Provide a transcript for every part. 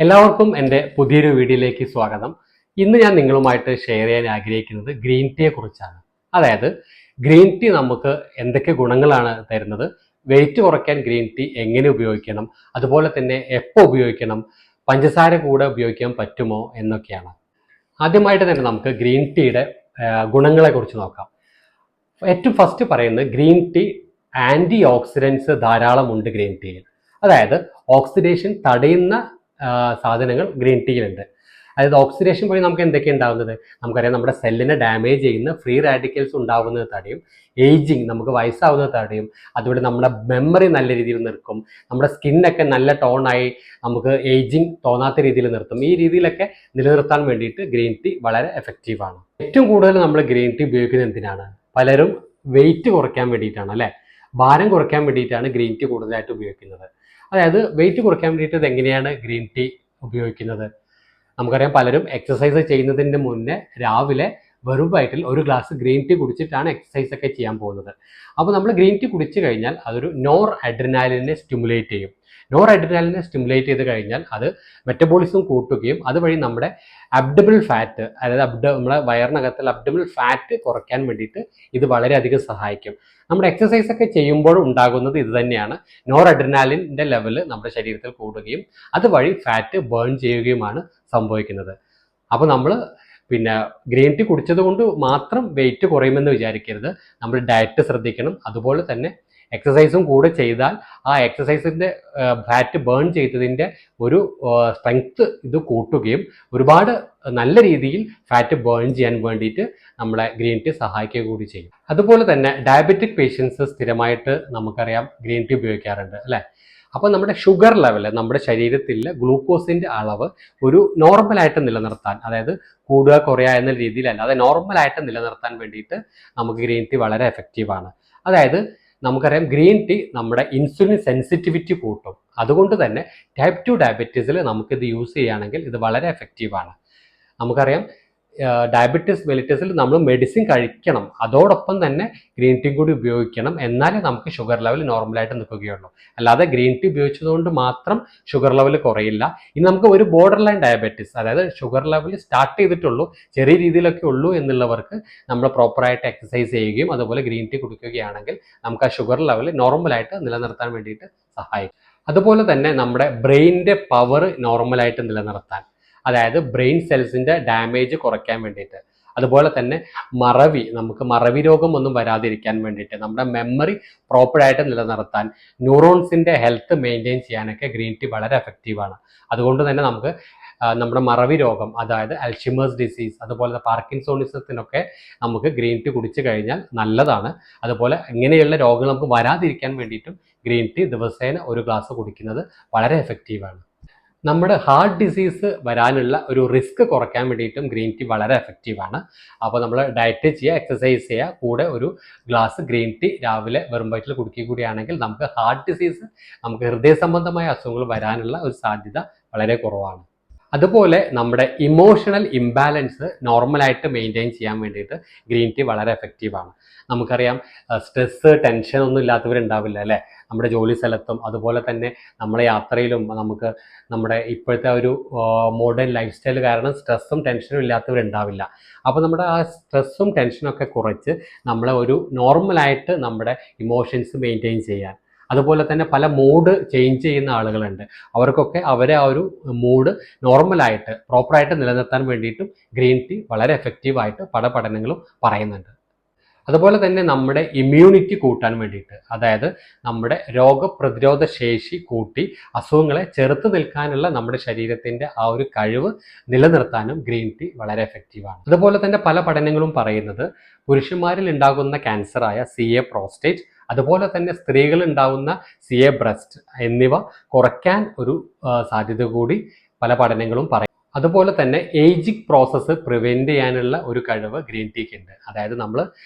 എല്ലാവർക്കും എൻ്റെ പുതിയൊരു വീഡിയോയിലേക്ക് സ്വാഗതം. ഇന്ന് ഞാൻ നിങ്ങളുമായിട്ട് ഷെയർ ചെയ്യാൻ ആഗ്രഹിക്കുന്നത് ഗ്രീൻ ടീയെ കുറിച്ചാണ്. അതായത് ഗ്രീൻ ടീ നമുക്ക് എന്തൊക്കെ ഗുണങ്ങളാണ് തരുന്നത്, വെയിറ്റ് കുറയ്ക്കാൻ ഗ്രീൻ ടീ എങ്ങനെ ഉപയോഗിക്കണം, അതുപോലെ തന്നെ എപ്പോൾ ഉപയോഗിക്കണം, പഞ്ചസാര കൂടെ ഉപയോഗിക്കാൻ പറ്റുമോ എന്നൊക്കെയാണ്. ആദ്യമായിട്ട് തന്നെ നമുക്ക് ഗ്രീൻ ടീയുടെ ഗുണങ്ങളെ കുറിച്ച് നോക്കാം. ഏറ്റവും ഫസ്റ്റ് പറയുന്നത് ഗ്രീൻ ടീ ആൻറ്റി ഓക്സിഡൻസ് ധാരാളമുണ്ട് ഗ്രീൻ ടീയിൽ. അതായത് ഓക്സിഡേഷൻ തടയുന്ന സാധനങ്ങൾ ഗ്രീൻ ടീയിലുണ്ട്. അതായത് ഓക്സിഡേഷൻ വഴി നമുക്ക് എന്തൊക്കെയാണ് ഉണ്ടാകുന്നത്, നമുക്കറിയാം നമ്മുടെ സെല്ലിനെ ഡാമേജ് ചെയ്യുന്ന ഫ്രീ റാഡിക്കൽസ് ഉണ്ടാകുന്നത് തടയും, ഏജിങ് നമുക്ക് വയസ്സാവുന്നത് തടയും, അതുപോലെ നമ്മുടെ മെമ്മറി നല്ല രീതിയിൽ നിർത്തും, നമ്മുടെ സ്കിന്നൊക്കെ നല്ല ടോണായി നമുക്ക് ഏജിങ് തോന്നാത്ത രീതിയിൽ നിർത്തും. ഈ രീതിയിലൊക്കെ നിലനിർത്താൻ വേണ്ടിയിട്ട് ഗ്രീൻ ടീ വളരെ എഫക്റ്റീവാണ്. ഏറ്റവും കൂടുതൽ നമ്മൾ ഗ്രീൻ ടീ ഉപയോഗിക്കുന്നത് എന്തിനാണ്? പലരും വെയിറ്റ് കുറയ്ക്കാൻ വേണ്ടിയിട്ടാണ് അല്ലേ, ഭാരം കുറയ്ക്കാൻ വേണ്ടിയിട്ടാണ് ഗ്രീൻ ടീ കൂടുതലായിട്ട് ഉപയോഗിക്കുന്നത്. അതായത് വെയിറ്റ് കുറയ്ക്കാൻ വേണ്ടിയിട്ട് ഇത് എങ്ങനെയാണ് ഗ്രീൻ ടീ ഉപയോഗിക്കുന്നത്? നമുക്കറിയാം പലരും എക്സസൈസ് ചെയ്യുന്നതിന് മുന്നേ രാവിലെ വെറും വയറ്റിൽ ഒരു ഗ്ലാസ് ഗ്രീൻ ടീ കുടിച്ചിട്ടാണ് എക്സസൈസ് ഒക്കെ ചെയ്യാൻ പോകുന്നത്. അപ്പോൾ നമ്മൾ ഗ്രീൻ ടീ കുടിച്ചു കഴിഞ്ഞാൽ അതൊരു നോർ അഡ്രിനാലിനെ സ്റ്റിമുലേറ്റ് ചെയ്യും. നോർ അഡ്രിനാലിനെ സ്റ്റിമുലേറ്റ് ചെയ്ത് കഴിഞ്ഞാൽ അത് മെറ്റബോളിസം കൂട്ടുകയും അതുവഴി നമ്മുടെ അബ്ഡമിനൽ ഫാറ്റ്, അതായത് നമ്മുടെ വയറിനകത്തുള്ള അബ്ഡമിനൽ ഫാറ്റ് കുറയ്ക്കാൻ വേണ്ടിയിട്ട് ഇത് വളരെയധികം സഹായിക്കും. നമ്മുടെ എക്സസൈസ് ഒക്കെ ചെയ്യുമ്പോൾ ഉണ്ടാകുന്നത് ഇത് തന്നെയാണ്. നോർ അഡ്രിനാലിൻ്റെ ലെവൽ നമ്മുടെ ശരീരത്തിൽ കൂടുകയും അതുവഴി ഫാറ്റ് ബേൺ ചെയ്യുകയുമാണ് സംഭവിക്കുന്നത്. അപ്പോൾ നമ്മൾ ഗ്രീൻ ടീ കുടിച്ചത് കൊണ്ട് മാത്രം വെയിറ്റ് കുറയുമെന്ന് വിചാരിക്കരുത്. നമ്മൾ ഡയറ്റ് ശ്രദ്ധിക്കണം. അതുപോലെ തന്നെ എക്സസൈസും കൂടെ ചെയ്താൽ ആ എക്സസൈസിൻ്റെ ഫാറ്റ് ബേൺ ചെയ്തതിൻ്റെ ഒരു സ്ട്രെങ്ത് ഇത് കൂട്ടുകയും ഒരുപാട് നല്ല രീതിയിൽ ഫാറ്റ് ബേൺ ചെയ്യാൻ വേണ്ടിയിട്ട് നമ്മളെ ഗ്രീൻ ടീ സഹായിക്കുക കൂടി ചെയ്യും. അതുപോലെ തന്നെ ഡയബറ്റിക് പേഷ്യൻസ് സ്ഥിരമായിട്ട് നമുക്കറിയാം ഗ്രീൻ ടീ ഉപയോഗിക്കാറുണ്ട് അല്ലേ. അപ്പോൾ നമ്മുടെ ഷുഗർ ലെവൽ, നമ്മുടെ ശരീരത്തിലെ ഗ്ലൂക്കോസിൻ്റെ അളവ് ഒരു നോർമലായിട്ട് നിലനിർത്താൻ, അതായത് കൂടുക കുറയുക എന്ന രീതിയിലല്ല, അത് നോർമലായിട്ട് നിലനിർത്താൻ വേണ്ടിയിട്ട് നമുക്ക് ഗ്രീൻ ടീ വളരെ എഫക്റ്റീവാണ്. അതായത് നമുക്കറിയാം ഗ്രീൻ ടീ നമ്മുടെ ഇൻസുലിൻ സെൻസിറ്റിവിറ്റി കൂട്ടും. അതുകൊണ്ട് തന്നെ ടൈപ്പ് 2 ഡയബറ്റീസിൽ നമുക്കിത് യൂസ് ചെയ്യുകയാണെങ്കിൽ ഇത് വളരെ എഫക്റ്റീവാണ്. നമുക്കറിയാം ഡയബറ്റീസ് മെലിറ്റസിൽ നമ്മൾ മെഡിസിൻ കഴിക്കണം, അതോടൊപ്പം തന്നെ ഗ്രീൻ ടീ കൂടി ഉപയോഗിക്കണം, എന്നാലേ നമുക്ക് ഷുഗർ ലെവൽ നോർമലായിട്ട് നിൽക്കുകയുള്ളൂ. അല്ലാതെ ഗ്രീൻ ടീ ഉപയോഗിച്ചതുകൊണ്ട് മാത്രം ഷുഗർ ലെവൽ കുറയില്ല. ഇനി നമുക്ക് ഒരു ബോർഡർ ലൈൻ ഡയബറ്റീസ്, അതായത് ഷുഗർ ലെവൽ സ്റ്റാർട്ട് ചെയ്തിട്ടുള്ളൂ, ചെറിയ രീതിയിലൊക്കെ ഉള്ളൂ എന്നുള്ളവർക്ക് നമ്മൾ പ്രോപ്പറായിട്ട് എക്സസൈസ് ചെയ്യുകയും അതുപോലെ ഗ്രീൻ ടീ കുടിക്കുകയാണെങ്കിൽ നമുക്ക് ആ ഷുഗർ ലെവൽ നോർമലായിട്ട് നിലനിർത്താൻ വേണ്ടിയിട്ട് സഹായിക്കും. അതുപോലെ തന്നെ നമ്മുടെ ബ്രെയിനിൻ്റെ പവർ നോർമലായിട്ട് നിലനിർത്താൻ, അതായത് ബ്രെയിൻ സെൽസിൻ്റെ ഡാമേജ് കുറയ്ക്കാൻ വേണ്ടിയിട്ട്, അതുപോലെ തന്നെ നമുക്ക് മറവി രോഗം ഒന്നും വരാതിരിക്കാൻ വേണ്ടിയിട്ട്, നമ്മുടെ മെമ്മറി പ്രോപ്പറായിട്ട് നിലനിർത്താൻ, ന്യൂറോൺസിൻ്റെ ഹെൽത്ത് മെയിൻറ്റെയിൻ ചെയ്യാനൊക്കെ ഗ്രീൻ ടീ വളരെ എഫക്റ്റീവാണ്. അതുകൊണ്ട് തന്നെ നമുക്ക് നമ്മുടെ മറവി രോഗം, അതായത് അൽഷിമേഴ്സ് ഡിസീസ്, അതുപോലെ പാർക്കിൻസോണിസത്തിനൊക്കെ നമുക്ക് ഗ്രീൻ ടീ കുടിച്ചു കഴിഞ്ഞാൽ നല്ലതാണ്. അതുപോലെ ഇങ്ങനെയുള്ള രോഗങ്ങൾ നമുക്ക് വരാതിരിക്കാൻ വേണ്ടിയിട്ടും ഗ്രീൻ ടീ ദിവസേന ഒരു ഗ്ലാസ് കുടിക്കുന്നത് വളരെ എഫക്റ്റീവാണ്. നമ്മുടെ ഹാർട്ട് ഡിസീസ് വരാനുള്ള ഒരു റിസ്ക് കുറയ്ക്കാൻ വേണ്ടിയിട്ടും ഗ്രീൻ ടീ വളരെ എഫക്റ്റീവാണ്. അപ്പോൾ നമ്മൾ ഡയറ്റ് ചെയ്യുക, എക്സസൈസ് ചെയ്യുക, കൂടെ ഒരു ഗ്ലാസ് ഗ്രീൻ ടീ രാവിലെ വെറും വയറ്റിൽ കുടിക്കുക കൂടിയാണെങ്കിൽ നമുക്ക് ഹാർട്ട് ഡിസീസ്, നമുക്ക് ഹൃദയ സംബന്ധമായ അസുഖങ്ങൾ വരാനുള്ള ഒരു സാധ്യത വളരെ കുറവാണ്. അതുപോലെ നമ്മുടെ ഇമോഷണൽ ഇംബാലൻസ് നോർമലായിട്ട് മെയിൻറ്റെയിൻ ചെയ്യാൻ വേണ്ടിയിട്ട് ഗ്രീൻ ടീ വളരെ എഫക്റ്റീവാണ്. നമുക്കറിയാം സ്ട്രെസ്സ്, ടെൻഷൻ ഒന്നും ഇല്ലാത്തവരുണ്ടാവില്ല അല്ലേ. നമ്മുടെ ജോലി സ്ഥലത്തും അതുപോലെ തന്നെ നമ്മുടെ യാത്രയിലും നമുക്ക് നമ്മുടെ ഇപ്പോഴത്തെ ഒരു മോഡേൺ ലൈഫ് സ്റ്റൈൽ കാരണം സ്ട്രെസ്സും ടെൻഷനും ഇല്ലാത്തവരുണ്ടാവില്ല. അപ്പോൾ നമ്മുടെ ആ സ്ട്രെസ്സും ടെൻഷനും ഒക്കെ കുറച്ച് നമ്മളെ ഒരു നോർമലായിട്ട് നമ്മുടെ ഇമോഷൻസ് മെയിൻറ്റെയിൻ ചെയ്യാൻ, അതുപോലെ തന്നെ പല മൂഡ് ചേഞ്ച് ചെയ്യുന്ന ആളുകളുണ്ട്, അവർക്കൊക്കെ അവരെ ആ ഒരു മൂഡ് നോർമലായിട്ട് പ്രോപ്പറായിട്ട് നിലനിർത്താൻ വേണ്ടിയിട്ടും ഗ്രീൻ ടീ വളരെ എഫക്റ്റീവായിട്ട് പല പഠനങ്ങളും പറയുന്നുണ്ട്. അതുപോലെ തന്നെ നമ്മുടെ ഇമ്മ്യൂണിറ്റി കൂട്ടാൻ വേണ്ടിയിട്ട്, അതായത് നമ്മുടെ രോഗപ്രതിരോധ ശേഷി കൂട്ടി അസുഖങ്ങളെ ചെറുത്ത് നിൽക്കാനുള്ള നമ്മുടെ ശരീരത്തിൻ്റെ ആ ഒരു കഴിവ് നിലനിർത്താനും ഗ്രീൻ ടീ വളരെ എഫക്റ്റീവാണ്. അതുപോലെ തന്നെ പല പഠനങ്ങളും പറയുന്നത് പുരുഷന്മാരിൽ ഉണ്ടാകുന്ന ക്യാൻസറായ CA പ്രോസ്റ്റേറ്റ്, അതുപോലെ തന്നെ സ്ത്രീകളിൽ ഉണ്ടാകുന്ന CA ബ്രസ്റ്റ് എന്നിവ കുറയ്ക്കാൻ ഒരു സാധ്യത കൂടി പല പഠനങ്ങളും പറയും. അതുപോലെ തന്നെ ഏജിങ് പ്രോസസ്സ് പ്രിവെൻറ്റ് ചെയ്യാനുള്ള ഒരു കഴിവ് ഗ്രീൻ ടീക്ക് ഉണ്ട്. അതായത് നമ്മൾ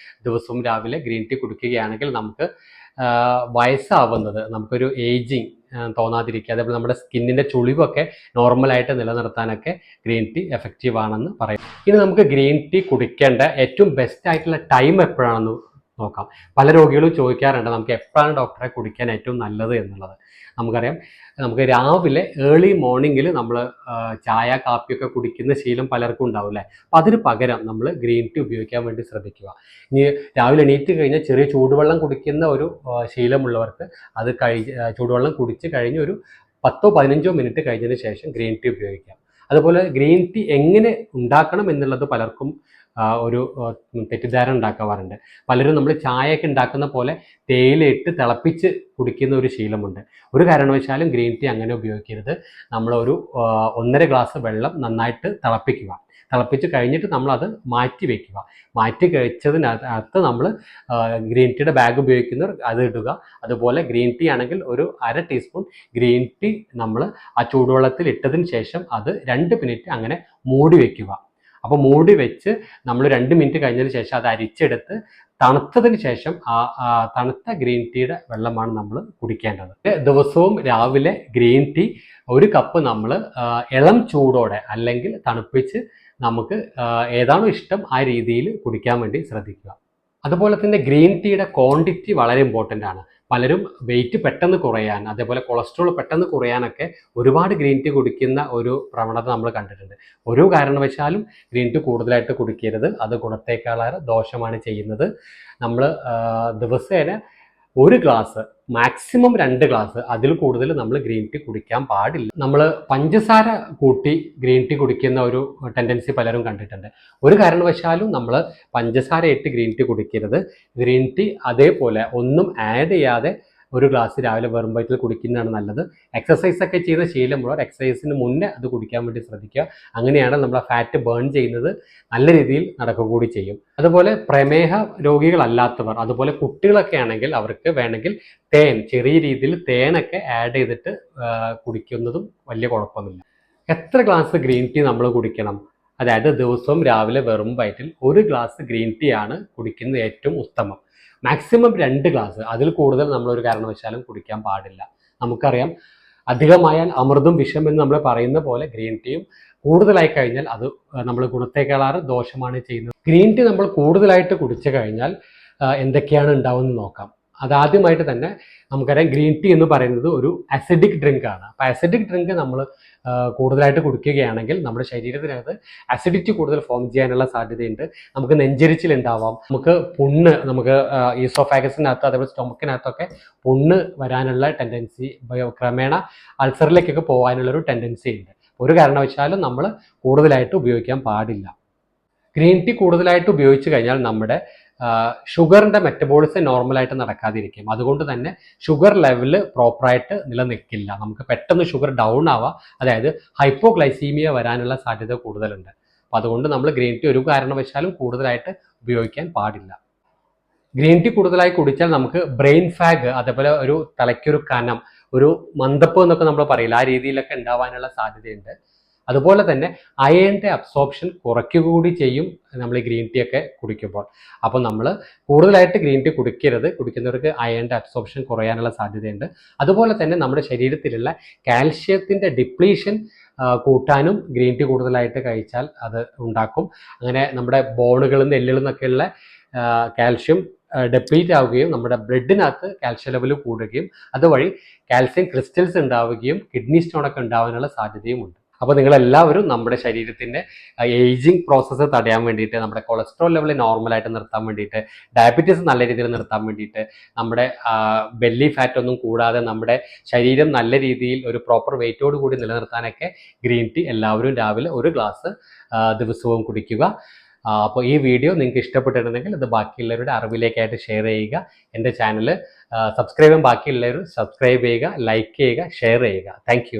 ദിവസവും രാവിലെ ഗ്രീൻ ടീ കുടിക്കുകയാണെങ്കിൽ നമുക്ക് വയസ്സാവുന്നത്, നമുക്കൊരു ഏജിങ് തോന്നാതിരിക്കുക, അതേപോലെ നമ്മുടെ സ്കിന്നിൻ്റെ ചുളിവൊക്കെ നോർമലായിട്ട് നിലനിർത്താനൊക്കെ ഗ്രീൻ ടീ എഫക്റ്റീവ് ആണെന്ന് പറയും. ഇനി നമുക്ക് ഗ്രീൻ ടീ കുടിക്കേണ്ട ഏറ്റവും ബെസ്റ്റ് ആയിട്ടുള്ള ടൈം എപ്പോഴാണെന്ന് നോക്കാം. പല രോഗികളും ചോദിക്കാറുണ്ട് നമുക്ക് എപ്പോഴാണ് ഡോക്ടറെ കുടിക്കാൻ ഏറ്റവും നല്ലത് എന്നുള്ളത്. നമുക്കറിയാം, നമുക്ക് രാവിലെ ഏർലി മോർണിംഗിൽ നമ്മൾ ചായ കാപ്പിയൊക്കെ കുടിക്കുന്ന ശീലം പലർക്കും ഉണ്ടാവും അല്ലേ. അപ്പം അതിന് പകരം നമ്മൾ ഗ്രീൻ ടീ ഉപയോഗിക്കാൻ വേണ്ടി ശ്രദ്ധിക്കുക. ഇനി രാവിലെ എണീറ്റ് കഴിഞ്ഞാൽ ചെറിയ ചൂടുവെള്ളം കുടിക്കുന്ന ഒരു ശീലമുള്ളവർക്ക് അത് ചൂടുവെള്ളം കുടിച്ച് കഴിഞ്ഞ് ഒരു 10-15 മിനിറ്റ് കഴിഞ്ഞതിന് ശേഷം ഗ്രീൻ ടീ ഉപയോഗിക്കാം. അതുപോലെ ഗ്രീൻ ടീ എങ്ങനെ ഉണ്ടാക്കണം എന്നുള്ളത് പലർക്കും ഒരു തെറ്റിദ്ധാരണ ഉണ്ടാക്കാറുണ്ട്. പലരും നമ്മൾ ചായയൊക്കെ ഉണ്ടാക്കുന്ന പോലെ തേയിലയിട്ട് തിളപ്പിച്ച് കുടിക്കുന്ന ഒരു ശീലമുണ്ട്. ഒരു കാരണവശാലും ഗ്രീൻ ടീ അങ്ങനെ ഉപയോഗിക്കരുത്. നമ്മളൊരു 1.5 ഗ്ലാസ് വെള്ളം നന്നായിട്ട് തിളപ്പിക്കുക. തിളപ്പിച്ച് കഴിഞ്ഞിട്ട് നമ്മളത് മാറ്റി വയ്ക്കുക. മാറ്റി കഴിച്ചതിനകത്ത് നമ്മൾ ഗ്രീൻ ടീയുടെ ബാഗ് ഉപയോഗിക്കുന്നവർ അത് ഇടുക. അതുപോലെ ഗ്രീൻ ടീ ആണെങ്കിൽ ഒരു 1/2 ടീസ്പൂൺ ഗ്രീൻ ടീ നമ്മൾ ആ ചൂടുവെള്ളത്തിൽ ഇട്ടതിന് ശേഷം അത് 2 മിനിറ്റ് അങ്ങനെ മൂടി വയ്ക്കുക. അപ്പോൾ മൂടി വെച്ച് നമ്മൾ 2 മിനിറ്റ് കഴിഞ്ഞതിന് ശേഷം അത് അരിച്ചെടുത്ത് തണുത്തതിന് ശേഷം തണുത്ത ഗ്രീൻ ടീയുടെ വെള്ളമാണ് നമ്മൾ കുടിക്കേണ്ടത്. ദിവസവും രാവിലെ ഗ്രീൻ ടീ 1 കപ്പ് നമ്മൾ ഇളം ചൂടോടെ അല്ലെങ്കിൽ തണുപ്പിച്ച് നമുക്ക് ഏതാണോ ഇഷ്ടം ആ രീതിയിൽ കുടിക്കാൻ വേണ്ടി ശ്രദ്ധിക്കുക. അതുപോലെ തന്നെ ഗ്രീൻ ടീയുടെ ക്വാണ്ടിറ്റി വളരെ ഇമ്പോർട്ടൻ്റ് ആണ്. പലരും വെയിറ്റ് പെട്ടെന്ന് കുറയാൻ, അതേപോലെ കൊളസ്ട്രോൾ പെട്ടെന്ന് കുറയാനൊക്കെ ഒരുപാട് ഗ്രീൻ ടീ കുടിക്കുന്ന ഒരു പ്രവണത നമ്മൾ കണ്ടിട്ടുണ്ട്. ഒരു കാരണവശാലും ഗ്രീൻ ടീ കൂടുതലായിട്ട് കുടിക്കരുത്. അത് ഗുണത്തേക്കാളേറെ ദോഷമാണ് ചെയ്യുന്നത്. നമ്മൾ ദിവസേന 1 ഗ്ലാസ്, മാക്സിമം 2 ഗ്ലാസ്, അതിൽ കൂടുതൽ നമ്മൾ ഗ്രീൻ ടീ കുടിക്കാൻ പാടില്ല. നമ്മൾ പഞ്ചസാര കൂട്ടി ഗ്രീൻ ടീ കുടിക്കുന്ന ഒരു ടെൻഡൻസി പലരും കണ്ടിട്ടുണ്ട്. ഒരു കാരണവശാലും നമ്മൾ പഞ്ചസാര ഇട്ട് ഗ്രീൻ ടീ കുടിക്കരുത്. ഗ്രീൻ ടീ അതേപോലെ ഒന്നും ആഡ് ചെയ്യാതെ 1 ഗ്ലാസ് രാവിലെ വെറും വയറ്റിൽ കുടിക്കുന്നതാണ് നല്ലത്. എക്സസൈസ് ഒക്കെ ചെയ്യുന്ന ശീലമുള്ളവർ എക്സസൈസിന് മുന്നേ അത് കുടിക്കാൻ വേണ്ടി ശ്രദ്ധിക്കുക. അങ്ങനെയാണ് നമ്മൾ ഫാറ്റ് ബേൺ ചെയ്യുന്നത് നല്ല രീതിയിൽ നടക്കുക കൂടി ചെയ്യും. അതുപോലെ പ്രമേഹ രോഗികളല്ലാത്തവർ, അതുപോലെ കുട്ടികളൊക്കെ ആണെങ്കിൽ അവർക്ക് വേണമെങ്കിൽ തേൻ, ചെറിയ രീതിയിൽ തേനൊക്കെ ആഡ് ചെയ്തിട്ട് കുടിക്കുന്നതും വലിയ കുഴപ്പമൊന്നുമില്ല. എത്ര ഗ്ലാസ് ഗ്രീൻ ടീ നമ്മൾ കുടിക്കണം? അതായത് ദിവസവും രാവിലെ വെറും വയറ്റിൽ 1 ഗ്ലാസ് ഗ്രീൻ ടീ ആണ് കുടിക്കുന്നത് ഏറ്റവും ഉത്തമം. മാക്സിമം 2 ഗ്ലാസ്, അതിൽ കൂടുതൽ നമ്മളൊരു കാരണവശാലും കുടിക്കാൻ പാടില്ല. നമുക്കറിയാം, അധികമായാൽ അമൃതും വിഷം എന്ന് നമ്മൾ പറയുന്ന പോലെ ഗ്രീൻ ടീയും കൂടുതലായി കഴിഞ്ഞാൽ അത് നമ്മൾ ഗുണത്തേക്കാളേറെ ദോഷമാണ് ചെയ്യുന്നത്. ഗ്രീൻ ടീ നമ്മൾ കൂടുതലായിട്ട് കുടിച്ചു കഴിഞ്ഞാൽ എന്തൊക്കെയാണ് ഉണ്ടാവുമെന്ന് നോക്കാം. അതാദ്യമായിട്ട് തന്നെ നമുക്കറിയാം, ഗ്രീൻ ടീ എന്ന് പറയുന്നത് ഒരു അസിഡിക് ഡ്രിങ്ക് ആണ്. അപ്പോൾ അസിഡിക് ഡ്രിങ്ക് നമ്മൾ കൂടുതലായിട്ട് കുടിക്കുകയാണെങ്കിൽ നമ്മുടെ ശരീരത്തിനകത്ത് അസിഡിറ്റി കൂടുതൽ ഫോം ചെയ്യാനുള്ള സാധ്യതയുണ്ട്. നമുക്ക് നെഞ്ചരിച്ചിലുണ്ടാവാം, നമുക്ക് ഈസോഫാഗസിനകത്ത് അതേപോലെ സ്റ്റൊമക്കിനകത്തൊക്കെ പുണ്ണ് വരാനുള്ള ടെൻഡൻസി, ക്രമേണ അൾസറിലേക്കൊക്കെ പോകാനുള്ളൊരു ടെൻഡൻസി ഉണ്ട്. ഒരു കാരണവശാലും നമ്മൾ കൂടുതലായിട്ട് ഉപയോഗിക്കാൻ പാടില്ല. ഗ്രീൻ ടീ കൂടുതലായിട്ട് ഉപയോഗിച്ച് കഴിഞ്ഞാൽ നമ്മുടെ ഷുഗറിൻ്റെ മെറ്റബോളിസം നോർമലായിട്ട് നടക്കാതിരിക്കും. അതുകൊണ്ട് തന്നെ ഷുഗർ ലെവല് പ്രോപ്പറായിട്ട് നിലനിൽക്കില്ല. നമുക്ക് പെട്ടെന്ന് ഷുഗർ ഡൗൺ ആവാം, അതായത് ഹൈപ്പോഗ്ലൈസീമിയ വരാനുള്ള സാധ്യത കൂടുതലുണ്ട്. അപ്പോൾ അതുകൊണ്ട് നമ്മൾ ഗ്രീൻ ടീ ഒരു കാരണവശാലും കൂടുതലായിട്ട് ഉപയോഗിക്കാൻ പാടില്ല. ഗ്രീൻ ടീ കൂടുതലായി കുടിച്ചാൽ നമുക്ക് ബ്രെയിൻ ഫാഗ്, അതേപോലെ ഒരു തലയ്ക്കൊരു കനം, ഒരു മന്ദപ്പ് എന്നൊക്കെ നമ്മൾ പറയില്ല, ആ രീതിയിലൊക്കെ ഉണ്ടാവാനുള്ള സാധ്യതയുണ്ട്. അതുപോലെ തന്നെ അയണിൻ്റെ അബ്സോർപ്ഷൻ കുറയ്ക്കുക കൂടി ചെയ്യും നമ്മൾ ഈ ഗ്രീൻ ടീ ഒക്കെ കുടിക്കുമ്പോൾ. അപ്പോൾ നമ്മൾ കൂടുതലായിട്ട് ഗ്രീൻ ടീ കുടിക്കരുത്. കുടിക്കുന്നവർക്ക് അയണിൻ്റെ അബ്സോർപ്ഷൻ കുറയാനുള്ള സാധ്യതയുണ്ട്. അതുപോലെ തന്നെ നമ്മുടെ ശരീരത്തിലുള്ള കാൽഷ്യത്തിൻ്റെ ഡിപ്ലീഷൻ കൂട്ടാനും ഗ്രീൻ ടീ കൂടുതലായിട്ട് കഴിച്ചാൽ അത് ഉണ്ടാക്കും. അങ്ങനെ നമ്മുടെ ബോണുകളിൽ നിന്ന് എല്ലുകളിൽ നിന്നൊക്കെയുള്ള കാൽഷ്യം ഡെപ്ലീറ്റ് ആവുകയും നമ്മുടെ ബ്ലഡിനകത്ത് കാൽഷ്യം ലെവൽ കൂടുകയും അതുവഴി കാൽസ്യം ക്രിസ്റ്റൽസ് ഉണ്ടാവുകയും കിഡ്നി സ്റ്റോണൊക്കെ ഉണ്ടാവാനുള്ള സാധ്യതയുമുണ്ട്. അപ്പോൾ നിങ്ങളെല്ലാവരും നമ്മുടെ ശരീരത്തിൻ്റെ ഏജിങ് പ്രോസസ്സ് തടയാൻ വേണ്ടിയിട്ട്, നമ്മുടെ കൊളസ്ട്രോൾ ലെവൽ നോർമലായിട്ട് നിർത്താൻ വേണ്ടിയിട്ട്, ഡയബറ്റീസ് നല്ല രീതിയിൽ നിർത്താൻ വേണ്ടിയിട്ട്, നമ്മുടെ ബെല്ലി ഫാറ്റ് ഒന്നും കൂടാതെ നമ്മുടെ ശരീരം നല്ല രീതിയിൽ ഒരു പ്രോപ്പർ വെയിറ്റോട് കൂടി നിലനിർത്താനൊക്കെ ഗ്രീൻ ടീ എല്ലാവരും രാവിലെ 1 ഗ്ലാസ് ദിവസവും കുടിക്കുക. അപ്പോൾ ഈ വീഡിയോ നിങ്ങൾക്ക് ഇഷ്ടപ്പെട്ടിട്ടുണ്ടെങ്കിൽ അത് ബാക്കിയുള്ളവരുടെ അറിവിലേക്കായിട്ട് ഷെയർ ചെയ്യുക. എൻ്റെ ചാനൽ സബ്സ്ക്രൈബ് ചെയ്യാൻ ബാക്കിയുള്ളവർ സബ്സ്ക്രൈബ് ചെയ്യുക, ലൈക്ക് ചെയ്യുക, ഷെയർ ചെയ്യുക. താങ്ക്